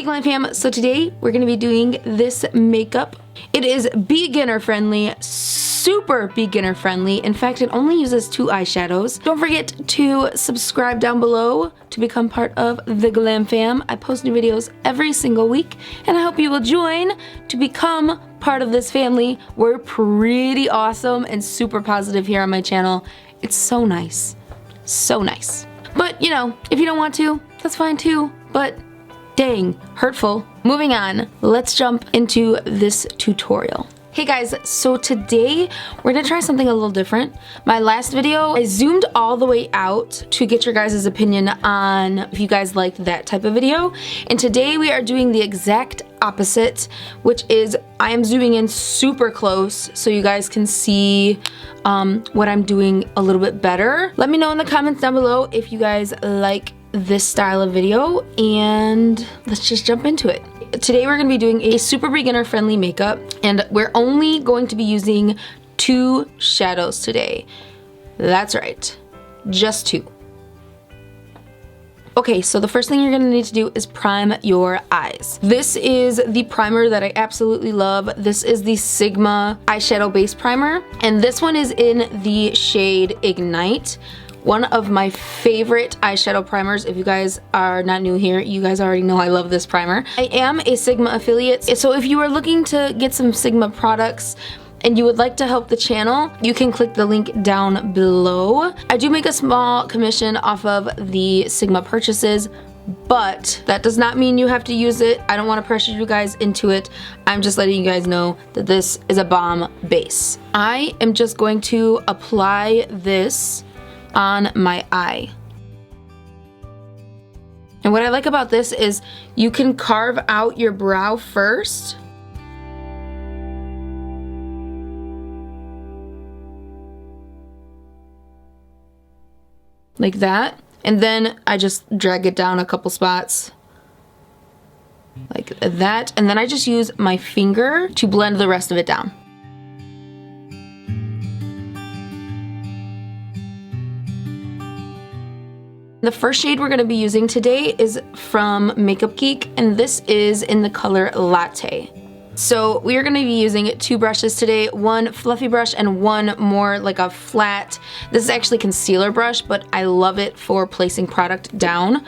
Hey Glamfam, so today we're going to be doing this makeup. It is beginner friendly, super beginner friendly. In fact, it only uses 2 eyeshadows. Don't forget to subscribe down below to become part of the Glamfam. I post new videos every single week, and I hope you will join to become part of this family. We're pretty awesome and super positive here on my channel. It's so nice. So nice. But, you know, if you don't want to, that's fine too. But dang, hurtful. Moving on, let's jump into this tutorial. Hey guys, so today we're gonna try something a little different. My last video, I zoomed all the way out to get your guys' opinion on if you guys liked that type of video. And today we are doing the exact opposite, which is I am zooming in super close so you guys can see what I'm doing a little bit better. Let me know in the comments down below if you guys like this style of video, and let's just jump into it. Today we're going to be doing a super beginner friendly makeup, and we're only going to be using 2 shadows today. That's right, just 2. Okay, so the first thing you're going to need to do is prime your eyes. This is the primer that I absolutely love. This is the Sigma eyeshadow base primer, and this one is in the shade Ignite. One of my favorite eyeshadow primers. If you guys are not new here, you guys already know I love this primer. I am a Sigma affiliate, so if you are looking to get some Sigma products and you would like to help the channel, you can click the link down below. I do make a small commission off of the Sigma purchases, but that does not mean you have to use it. I don't want to pressure you guys into it. I'm just letting you guys know that this is a bomb base. I am just going to apply this on my eye. And what I like about this is you can carve out your brow first. Like that. And then I just drag it down a couple spots. Like that. And then I just use my finger to blend the rest of it down. The first shade we're going to be using today is from Makeup Geek, and this is in the color Latte. So we are going to be using 2 brushes today, one fluffy brush and one more like a flat. This is actually concealer brush, but I love it for placing product down.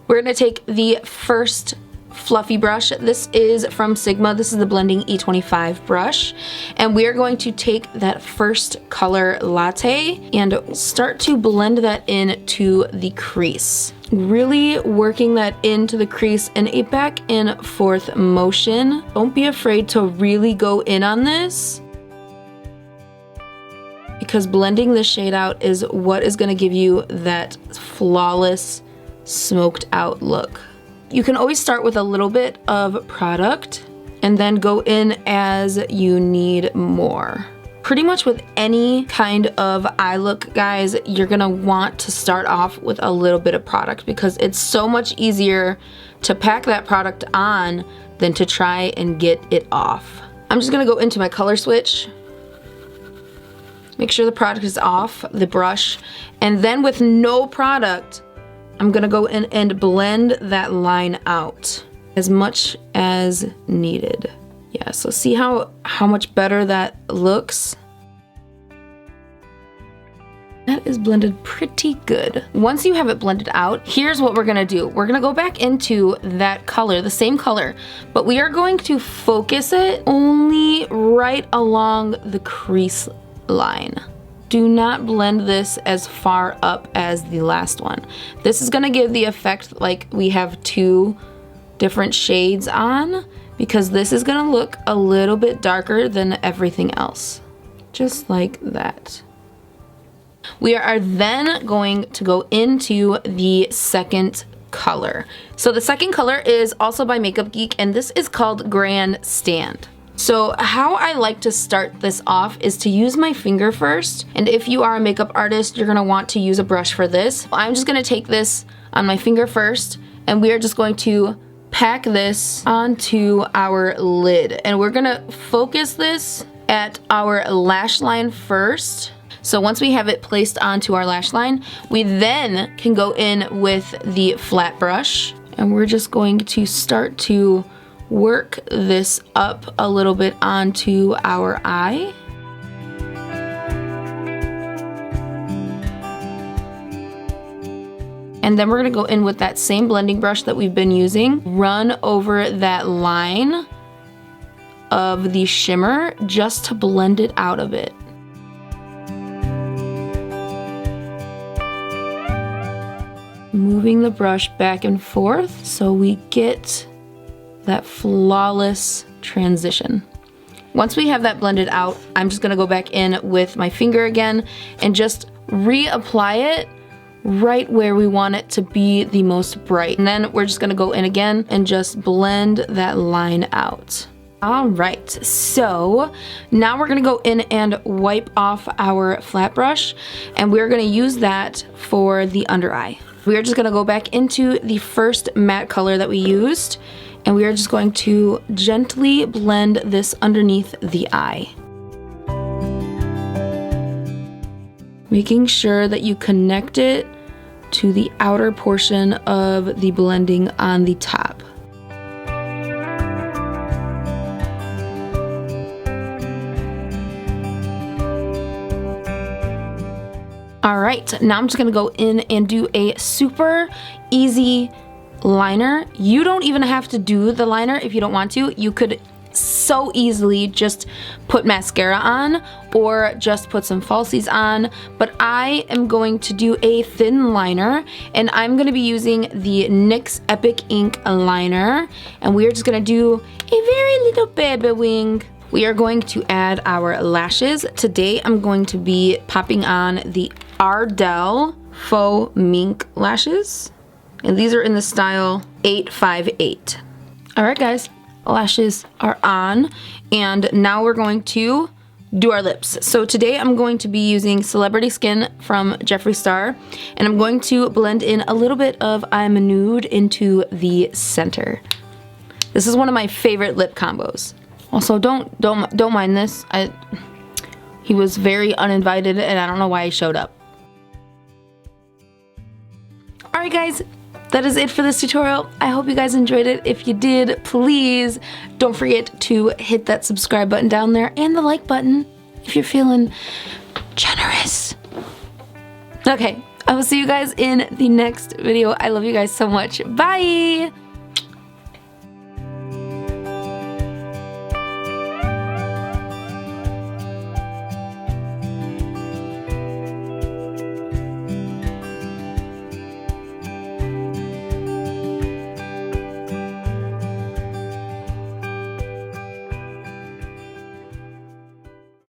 We're going to take the first fluffy brush. This is from Sigma. This is the Blending E25 brush, and we are going to take that first color Latte and start to blend that into the crease, really working that into the crease in a back and forth motion. Don't be afraid to really go in on this, because blending the shade out is what is going to give you that flawless smoked out look. You can always start with a little bit of product and then go in as you need more. Pretty much with any kind of eye look, guys, you're gonna want to start off with a little bit of product because it's so much easier to pack that product on than to try and get it off. I'm just gonna go into my color switch, make sure the product is off the brush, and then with no product, I'm gonna go in and blend that line out as much as needed. Yeah, so see how much better that looks? That is blended pretty good. Once you have it blended out, here's what we're gonna do. We're gonna go back into that color, the same color, but we are going to focus it only right along the crease line. Do not blend this as far up as the last one. This is gonna give the effect like we have 2 different shades on, because this is gonna look a little bit darker than everything else. Just like that. We are then going to go into the second color. So the second color is also by Makeup Geek, and this is called Grand Stand. So how I like to start this off is to use my finger first, and if you are a makeup artist, you're gonna want to use a brush for this. I'm just gonna take this on my finger first, and we are just going to pack this onto our lid, and we're gonna focus this at our lash line first. So once we have it placed onto our lash line, we then can go in with the flat brush And we're just going to start to work this up a little bit onto our eye. And then we're gonna go in with that same blending brush that we've been using, run over that line of the shimmer just to blend it out a bit. Moving the brush back and forth so we get that flawless transition. Once we have that blended out, I'm just gonna go back in with my finger again and just reapply it right where we want it to be the most bright. And then we're just gonna go in again and just blend that line out. All right, so now we're gonna go in and wipe off our flat brush, and we're gonna use that for the under eye. We are just gonna go back into the first matte color that we used, and we are just going to gently blend this underneath the eye. Making sure that you connect it to the outer portion of the blending on the top. All right, now I'm just gonna go in and do a super easy liner. You don't even have to do the liner if you don't want to. You could so easily just put mascara on or just put some falsies on, but I am going to do a thin liner, and I'm gonna be using the NYX Epic Ink liner, and we're just gonna do a very little baby wing. We are going to add our lashes. Today I'm going to be popping on the Ardell Faux Mink lashes, and these are in the style 858. All right guys, lashes are on, and now we're going to do our lips. So today I'm going to be using Celebrity Skin from Jeffree Star, and I'm going to blend in a little bit of I'm a Nude into the center. This is one of my favorite lip combos. Also, don't mind this. He was very uninvited, and I don't know why he showed up. All right, guys. That is it for this tutorial. I hope you guys enjoyed it. If you did, please don't forget to hit that subscribe button down there and the like button if you're feeling generous. Okay, I will see you guys in the next video. I love you guys so much. Bye!